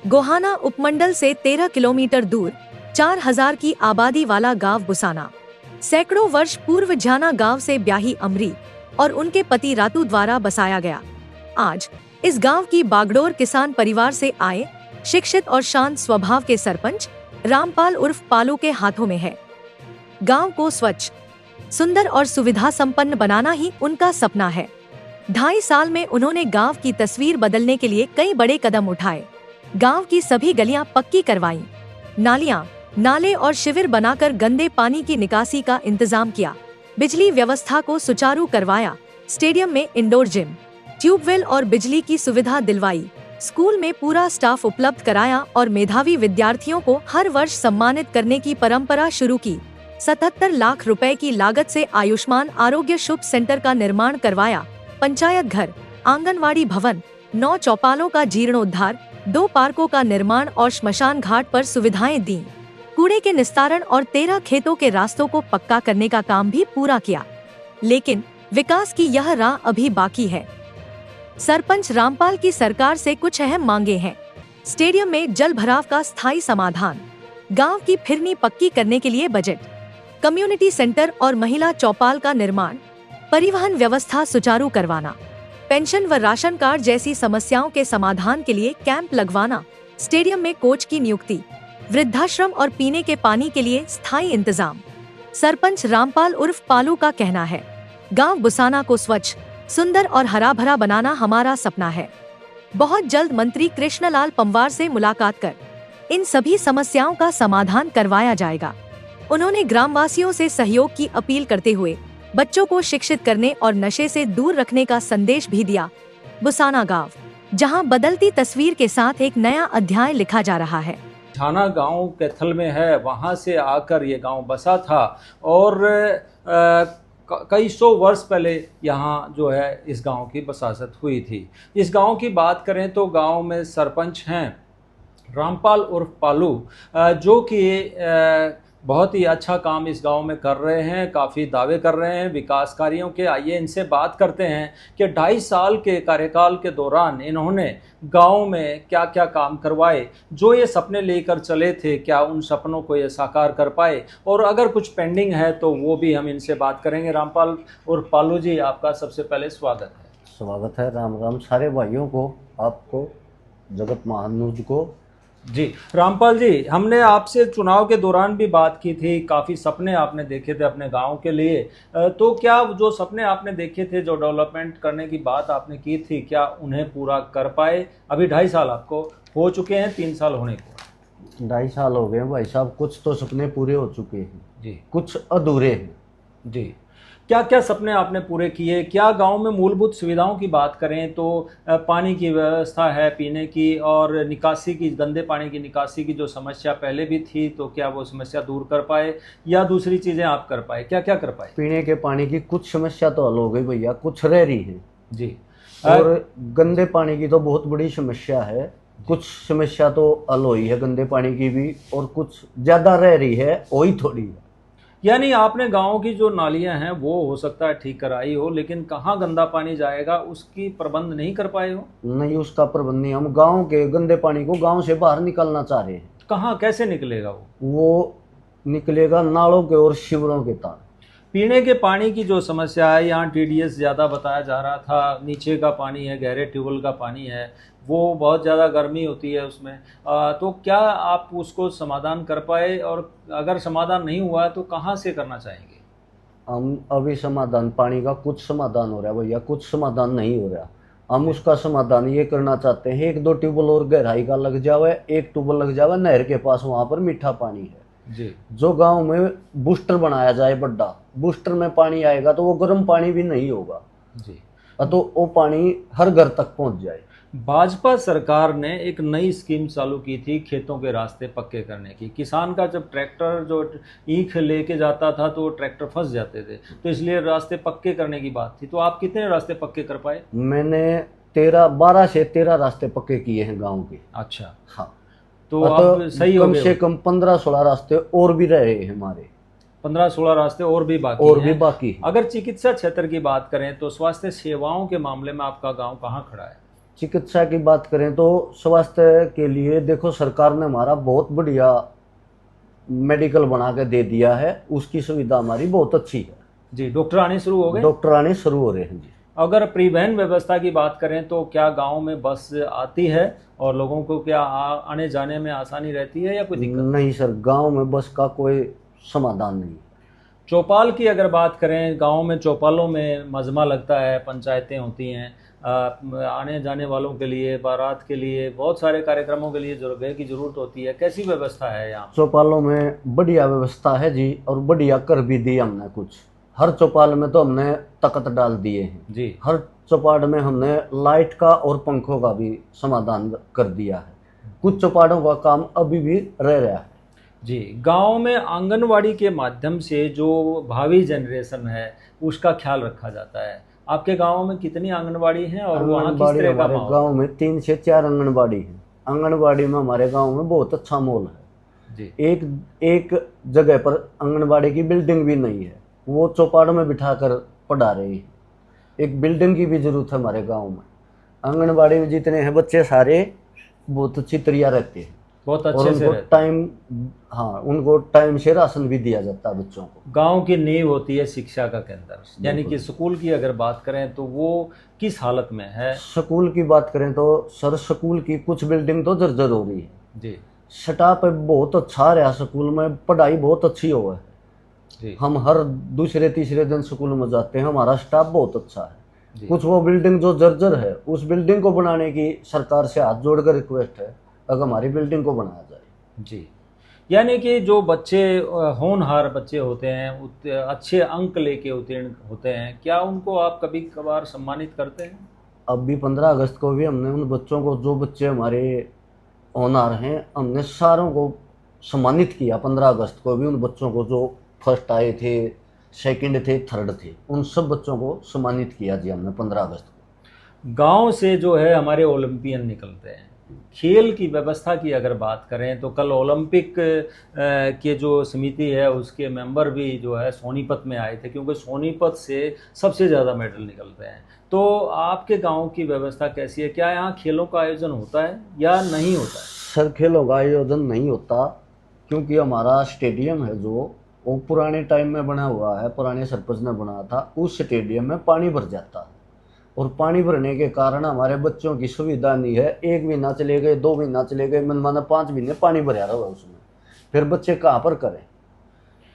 गोहाना उपमंडल से 13 किलोमीटर दूर 4000 की आबादी वाला गांव बुसाना सैकड़ों वर्ष पूर्व जाना गांव से ब्याही अमरी और उनके पति रातू द्वारा बसाया गया। आज इस गांव की बागडोर किसान परिवार से आए शिक्षित और शांत स्वभाव के सरपंच रामपाल उर्फ पालू के हाथों में है। गांव को स्वच्छ, सुंदर और सुविधा संपन्न बनाना ही उनका सपना है। 2.5 साल में उन्होंने गांव की तस्वीर बदलने के लिए कई बड़े कदम उठाए। गांव की सभी गलियां पक्की करवाईं, नालियां, नाले और शिविर बनाकर गंदे पानी की निकासी का इंतजाम किया, बिजली व्यवस्था को सुचारू करवाया, स्टेडियम में इंडोर जिम, ट्यूबवेल और बिजली की सुविधा दिलवाई, स्कूल में पूरा स्टाफ उपलब्ध कराया और मेधावी विद्यार्थियों को हर वर्ष सम्मानित करने की परंपरा शुरू की। 77 लाख रुपए की लागत से आयुष्मान आरोग्य शुभ सेंटर का निर्माण करवाया, पंचायत घर, आंगनवाड़ी भवन, 9 चौपालों का जीर्णोद्धार, 2 पार्कों का निर्माण और श्मशान घाट पर सुविधाएं दी, कूड़े के निस्तारण और 13 खेतों के रास्तों को पक्का करने का काम भी पूरा किया। लेकिन विकास की यह राह अभी बाकी है। सरपंच रामपाल की सरकार से कुछ अहम मांगे हैं। स्टेडियम में जल भराव का स्थायी समाधान, गांव की फिरनी पक्की करने के लिए बजट, कम्युनिटी सेंटर और महिला चौपाल का निर्माण, परिवहन व्यवस्था सुचारू करवाना, पेंशन व राशन कार्ड जैसी समस्याओं के समाधान के लिए कैंप लगवाना, स्टेडियम में कोच की नियुक्ति, वृद्धाश्रम और पीने के पानी के लिए स्थायी इंतजाम। सरपंच रामपाल उर्फ पालू का कहना है, गांव बुसाना को स्वच्छ, सुंदर और हरा भरा बनाना हमारा सपना है। बहुत जल्द मंत्री कृष्णलाल पंवार से मुलाकात कर इन सभी समस्याओं का समाधान करवाया जाएगा। उन्होंने ग्रामवासियों से सहयोग की अपील करते हुए बच्चों को शिक्षित करने और नशे से दूर रखने का संदेश भी दिया। बुसाना गांव, जहां बदलती तस्वीर के साथ एक नया अध्याय लिखा जा रहा है। जाना गांव कैथल में है, वहां से आकर ये गांव बसा था और कई सौ वर्ष पहले यहाँ जो है इस गांव की बसासत हुई थी। इस गांव की बात करें तो गांव में सरपंच हैं रामपाल उर्फ पालू, जो कि बहुत ही अच्छा काम इस गांव में कर रहे हैं, काफ़ी दावे कर रहे हैं विकास कार्यों के। आइए इनसे बात करते हैं कि 2.5 साल के कार्यकाल के दौरान इन्होंने गांव में क्या क्या काम करवाए, जो ये सपने लेकर चले थे क्या उन सपनों को ये साकार कर पाए, और अगर कुछ पेंडिंग है तो वो भी हम इनसे बात करेंगे। रामपाल और पालू जी, आपका सबसे पहले स्वागत है। स्वागत है। राम राम सारे भाइयों को, आपको, जगत महानुज को। जी रामपाल जी, हमने आपसे चुनाव के दौरान भी बात की थी, काफ़ी सपने आपने देखे थे अपने गांव के लिए। तो क्या जो सपने आपने देखे थे, जो डेवलपमेंट करने की बात आपने की थी, क्या उन्हें पूरा कर पाए? अभी 2.5 साल आपको हो चुके हैं, 3 साल होने को। 2.5 साल हो गए भाई साहब। कुछ तो सपने पूरे हो चुके हैं जी, कुछ अधूरे हैं जी। क्या क्या सपने आपने पूरे किए? क्या गांव में मूलभूत सुविधाओं की बात करें तो पानी की व्यवस्था है, पीने की और निकासी की, गंदे पानी की निकासी की जो समस्या पहले भी थी, तो क्या वो समस्या दूर कर पाए या दूसरी चीज़ें आप कर पाए? क्या क्या कर पाए? पीने के पानी की कुछ समस्या तो हल हो गई भैया, कुछ रह रही है जी। और गंदे पानी की तो बहुत बड़ी समस्या है। कुछ समस्या तो हल हुई है गंदे पानी की भी, और कुछ ज़्यादा रह रही है, वही थोड़ी है। यानी आपने गांव की जो नालियां हैं वो हो सकता है ठीक कराई हो, लेकिन कहाँ गंदा पानी जाएगा उसकी प्रबंध नहीं कर पाए हो? नहीं, उसका प्रबंध नहीं। हम गांव के गंदे पानी को गांव से बाहर निकालना चाह रहे हैं। कहाँ, कैसे निकलेगा वो निकलेगा नालों के और शिविरों के तार। पीने के पानी की जो समस्या है, यहाँ TDS ज़्यादा बताया जा रहा था, नीचे का पानी है, गहरे ट्यूबवेल का पानी है, वो बहुत ज़्यादा गर्मी होती है उसमें। तो क्या आप उसको समाधान कर पाए, और अगर समाधान नहीं हुआ तो कहाँ से करना चाहेंगे? हम अभी समाधान, पानी का कुछ समाधान हो रहा है भैया, कुछ समाधान नहीं हो रहा। हम उसका समाधान ये करना चाहते हैं, 1-2 ट्यूबवेल और गहराई का लग जावे, 1 ट्यूबवेल लग जावे नहर के पास, वहाँ पर मीठा पानी है जी। जो गांव में बूस्टर बनाया जाए बड़ा, बूस्टर में पानी आएगा तो वो गर्म पानी भी नहीं होगा जी, तो वो पानी हर घर तक पहुंच जाए। भाजपा सरकार ने एक नई स्कीम चालू की थी खेतों के रास्ते पक्के करने की। किसान का जब ट्रैक्टर जो ईख लेके जाता था तो ट्रैक्टर फंस जाते थे, तो इसलिए रास्ते पक्के करने की बात थी। तो आप कितने रास्ते पक्के कर पाए? मैंने 12 से 13 रास्ते पक्के किए हैं गाँव के। अच्छा, हाँ। तो अब सही हो कम गए? से कम 15-16 रास्ते और भी रहे हैं हमारे। 15-16 रास्ते और भी बाकी हैं। है। अगर चिकित्सा क्षेत्र की बात करें तो स्वास्थ्य सेवाओं के मामले में आपका गांव कहाँ खड़ा है? चिकित्सा की बात करें तो स्वास्थ्य के लिए देखो सरकार ने हमारा बहुत बढ़िया मेडिकल बना के दे दिया है, उसकी सुविधा हमारी बहुत अच्छी है जी। डॉक्टर आने शुरू हो गए? डॉक्टर आने शुरू हो रहे हैं जी। अगर परिवहन व्यवस्था की बात करें तो क्या गांव में बस आती है और लोगों को क्या आने जाने में आसानी रहती है या कोई दिक्कत? नहीं सर, गांव में बस का कोई समाधान नहीं। चौपाल की अगर बात करें, गांव में चौपालों में मजमा लगता है, पंचायतें होती हैं, आने जाने वालों के लिए, बारात के लिए, बहुत सारे कार्यक्रमों के लिए जगह की जरूरत होती है। कैसी व्यवस्था है यहाँ? चौपालों में बढ़िया व्यवस्था है जी, और बढ़िया कर भी दी हमने कुछ। हर चौपाल में तो हमने तख्त डाल दिए हैं जी। हर चौपाल में हमने लाइट का और पंखों का भी समाधान कर दिया है। कुछ चौपालों का काम अभी भी रह रहा है जी। गांव में आंगनवाड़ी के माध्यम से जो भावी जनरेशन है उसका ख्याल रखा जाता है। आपके गांव में कितनी आंगनवाड़ी हैं और वहाँ किस तरह का हमारे माहौल? गांव में 3 से 4 आंगनबाड़ी है। आंगनबाड़ी में हमारे गांव में बहुत अच्छा माहौल है जी। एक जगह पर आंगनबाड़ी की बिल्डिंग भी नहीं है, वो चौपाल में बिठाकर पढ़ा रही है। एक बिल्डिंग की भी जरूरत है हमारे गांव में। आंगनबाड़ी में जितने हैं बच्चे सारे बहुत अच्छी तरह रहते हैं, बहुत और अच्छे से रहते हैं। उनको टाइम से राशन भी दिया जाता है बच्चों को। गांव की नींव होती है शिक्षा का केंद्र, यानी कि बिल्कुल। स्कूल की अगर बात करें तो वो किस हालत में है? स्कूल की बात करें तो सर, स्कूल की कुछ बिल्डिंग तो जर्जर हो रही है जी। स्टाफ बहुत अच्छा रहा, स्कूल में पढ़ाई बहुत अच्छी हो है जी। हम हर दूसरे तीसरे दिन स्कूल में जाते हैं, हमारा स्टाफ बहुत अच्छा है। जी। कुछ वो बिल्डिंग जो जर्जर है, उस बिल्डिंग को बनाने की सरकार से हाथ जोड़कर रिक्वेस्ट है, अगर हमारी बिल्डिंग को बनाया जाए। जी। यानी कि जो बच्चे होनहार बच्चे होते हैं, अच्छे अंक लेके उत्तीर्ण होते हैं, क्या उनको आप कभी कभार सम्मानित करते हैं? अब भी 15 अगस्त को भी हमने उन बच्चों को, जो बच्चे हमारे होनहार हैं, हमने सारों को सम्मानित किया। 15 अगस्त को भी उन बच्चों को जो फर्स्ट आए थे, सेकंड थे, थर्ड थे, उन सब बच्चों को सम्मानित किया जी हमने 15 अगस्त को। गांव से जो है हमारे ओलंपियन निकलते हैं। खेल की व्यवस्था की अगर बात करें तो कल ओलंपिक के जो समिति है उसके मेंबर भी जो है सोनीपत में आए थे, क्योंकि सोनीपत से सबसे ज़्यादा मेडल निकलते हैं। तो आपके गांव की व्यवस्था कैसी है? क्या यहाँ खेलों का आयोजन होता है या नहीं होता है? सर, खेलों का आयोजन नहीं होता, क्योंकि हमारा स्टेडियम है जो वो पुराने टाइम में बना हुआ है, पुराने सरपंच ने बनाया था। उस स्टेडियम में पानी भर जाता है, और पानी भरने के कारण हमारे बच्चों की सुविधा नहीं है। 1 महीना चले गए, 2 महीना चले गए, मन माना 5 महीने पानी भरा रहा उसमें, फिर बच्चे कहाँ पर करें?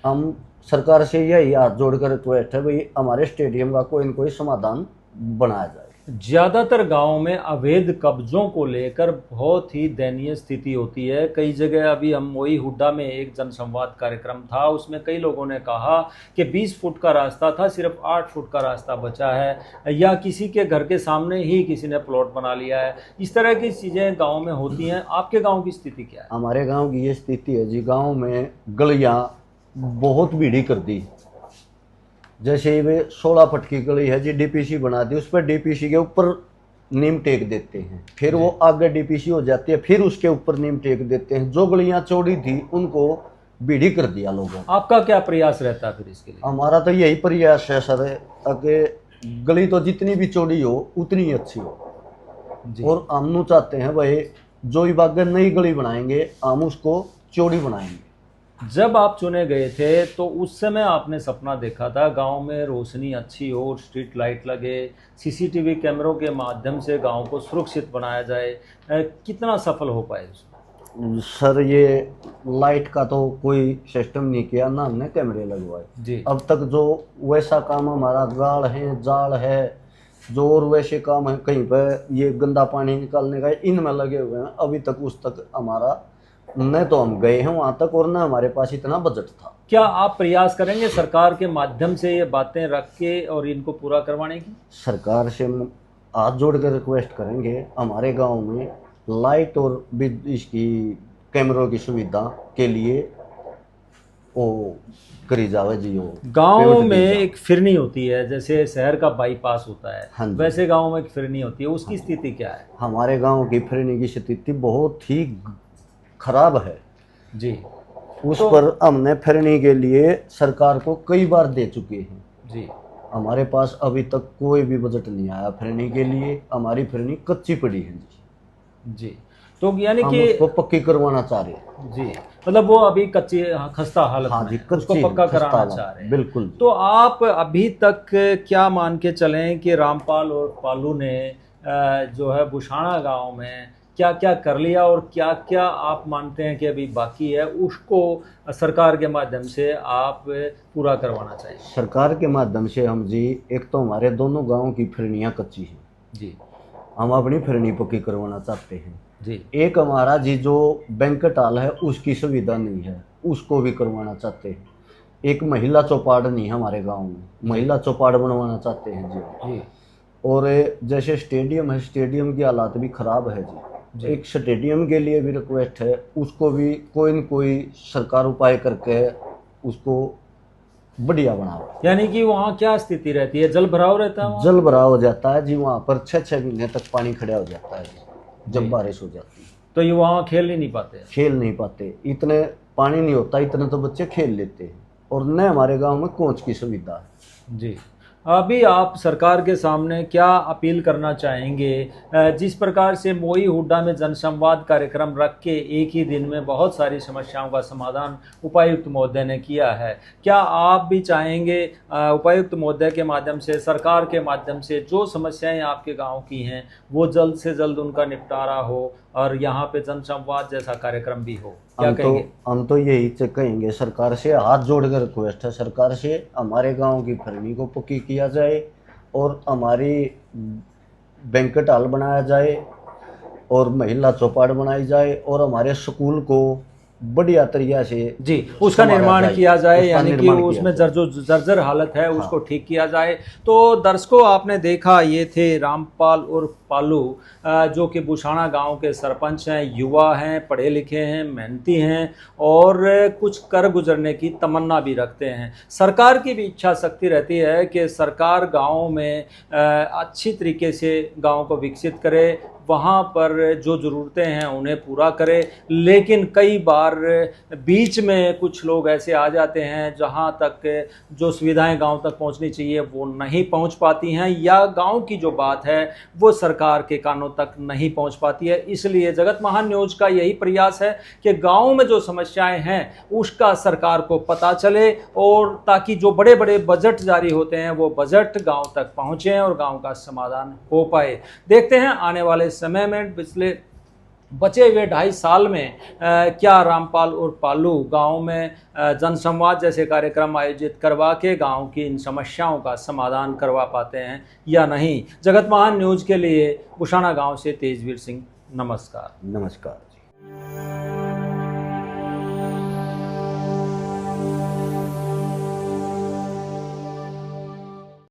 हम सरकार से यही हाथ जोड़कर रिक्वेस्ट है, भाई हमारे स्टेडियम का कोई न कोई समाधान बनाया जाए। ज़्यादातर गांवों में अवैध कब्जों को लेकर बहुत ही दयनीय स्थिति होती है। कई जगह, अभी हम वही हुड्डा में एक जनसंवाद कार्यक्रम था, उसमें कई लोगों ने कहा कि 20 फुट का रास्ता था, सिर्फ 8 फुट का रास्ता बचा है, या किसी के घर के सामने ही किसी ने प्लॉट बना लिया है। इस तरह की चीज़ें गाँव में होती हैं। आपके गाँव की स्थिति क्या है? हमारे गाँव की ये स्थिति है जी, गाँव में गलियाँ बहुत भीड़ी कर दी। जैसे वे 16 फुट की गली है जी, डीपीसी बना दी, उस पर डीपीसी के ऊपर नीम टेक देते हैं, फिर वो आगे डीपीसी हो जाती है, फिर उसके ऊपर नीम टेक देते हैं। जो गलियां चौड़ी थी उनको बीड़ी कर दिया लोगों ने। आपका क्या प्रयास रहता है फिर इसके लिए? हमारा तो यही प्रयास है सर, कि गली तो जितनी भी चौड़ी हो उतनी ही अच्छी हो जी। और हम चाहते हैं भाई, जो ही बाग नई गली बनाएंगे हम उसको चौड़ी बनाएंगे। जब आप चुने गए थे तो उस समय आपने सपना देखा था गांव में रोशनी अच्छी हो, स्ट्रीट लाइट लगे, सीसीटीवी कैमरों के माध्यम से गांव को सुरक्षित बनाया जाए। कितना सफल हो पाए उसमें? सर, ये लाइट का तो कोई सिस्टम नहीं किया, ना हमने कैमरे लगवाए जी। अब तक। जो वैसा काम हमारा गाड़ है, जाल है, जो और वैसे काम है कहीं पर ये गंदा पानी निकालने का, इनमें लगे हुए हैं। अभी तक उस तक हमारा न तो हम गए हैं वहाँ तक, और न हमारे पास इतना बजट था। क्या आप प्रयास करेंगे सरकार के माध्यम से ये बातें रख के और इनको पूरा करवाने की? सरकार से हाथ जोड़कर रिक्वेस्ट करेंगे, हमारे गांव में लाइट और इसकी कैमरों की सुविधा के लिए वो करी जावे जी। वो गांव में एक फिरनी होती है, जैसे शहर का बाईपास होता है, हाँ जी। वैसे गांव में एक फिरनी होती है, उसकी स्थिति क्या है? हमारे गांव की फिरनी की स्थिति बहुत ही खराब है जी। उस पर हमने फिरनी के लिए सरकार को कई बार दे चुके हैं। जी। हमारे पास अभी तक कोई भी बजट नहीं आया फिरनी के लिए। हमारी फिरनी कच्ची पड़ी है जी। जी, तो यानी हम कि उसको पक्की करवाना चाह रहे हैं जी, मतलब वो अभी कच्ची खस्ता हालत हाँ में जी, है, उसको कच्ची पक्का खस्ता कराना हालत, चाह रहे हैं। बिल्कुल जी। तो आप अभी तक क्या मान के चलें कि रामपाल और पालू ने जो है बुशाणा गांव में क्या क्या कर लिया और क्या क्या आप मानते हैं कि अभी बाकी है, उसको सरकार के माध्यम से आप पूरा करवाना चाहिए? सरकार के माध्यम से हम जी, एक तो हमारे दोनों गांव की फिरनियाँ कच्ची हैं जी हम अपनी फिरनी पक्की करवाना चाहते हैं। जी एक हमारा जी जो बैंक्वेट हॉल है उसकी सुविधा नहीं है, उसको भी करवाना चाहते हैं। एक महिला चौपाड़ नहीं है हमारे गांव में, महिला चौपाड़ बनवाना चाहते हैं जी। जी और जैसे स्टेडियम है, स्टेडियम की हालात भी खराब है जी। एक स्टेडियम के लिए भी रिक्वेस्ट है, उसको भी कोई न कोई सरकार उपाय करके उसको बढ़िया बनाओ। यानी कि वहाँ क्या स्थिति रहती है, जल भराव रहता है वहाँ? जल भराव हो जाता है जी, वहाँ पर 6-6 महीने तक पानी खड़ा हो जाता है जी, जब बारिश हो जाती है। तो ये वहाँ खेल ही नहीं पाते? खेल नहीं पाते, इतने पानी नहीं होता, इतने तो बच्चे खेल लेते हैं। और न हमारे गांव में कोच की सुविधा है जी। अभी आप सरकार के सामने क्या अपील करना चाहेंगे? जिस प्रकार से मोई हुड्डा में जनसंवाद कार्यक्रम रख के एक ही दिन में बहुत सारी समस्याओं का समाधान उपायुक्त महोदय ने किया है, क्या आप भी चाहेंगे उपायुक्त महोदय के माध्यम से, सरकार के माध्यम से जो समस्याएं आपके गांव की हैं वो जल्द से जल्द उनका निपटारा हो और यहाँ पे जनसंवाद जैसा कार्यक्रम भी हो? क्या कहेंगे? हम तो यही कहेंगे सरकार से, हाथ जोड़कर रिक्वेस्ट है सरकार से, हमारे गांव की फिरनी को पक्की किया जाए और हमारी बैंक्वेट हॉल बनाया जाए और महिला चौपाड़ बनाई जाए और हमारे स्कूल को बढ़िया तरीके से जी उसका निर्माण किया जाए, यानी कि उसमें जो जर्जर हालत है उसको ठीक किया जाए। तो दर्शकों, आपने देखा ये थे रामपाल और पालू, जो कि बुशाणा गांव के सरपंच हैं, युवा हैं, पढ़े लिखे हैं, मेहनती हैं और कुछ कर गुजरने की तमन्ना भी रखते हैं। सरकार की भी इच्छा शक्ति रहती है कि सरकार गाँव में अच्छी तरीके से गाँव को विकसित करे, वहाँ पर जो ज़रूरतें हैं उन्हें पूरा करे, लेकिन कई बार बीच में कुछ लोग ऐसे आ जाते हैं जहाँ तक जो सुविधाएं गांव तक पहुँचनी चाहिए वो नहीं पहुँच पाती हैं, या गांव की जो बात है वो सरकार के कानों तक नहीं पहुँच पाती है। इसलिए जगत महान न्यूज़ का यही प्रयास है कि गाँव में जो समस्याएँ हैं उसका सरकार को पता चले और ताकि जो बड़े बड़े बजट जारी होते हैं वो बजट गाँव तक पहुँचें और गाँव का समाधान हो पाए। देखते हैं आने वाले समय में, पिछले बचे हुए 2.5 साल में क्या रामपाल और पालू गांव में जनसंवाद जैसे कार्यक्रम आयोजित करवा के गांव की इन समस्याओं का समाधान करवा पाते हैं या नहीं। जगत महान न्यूज़ के लिए बुशाणा गांव से तेजवीर सिंह, नमस्कार। नमस्कार जी।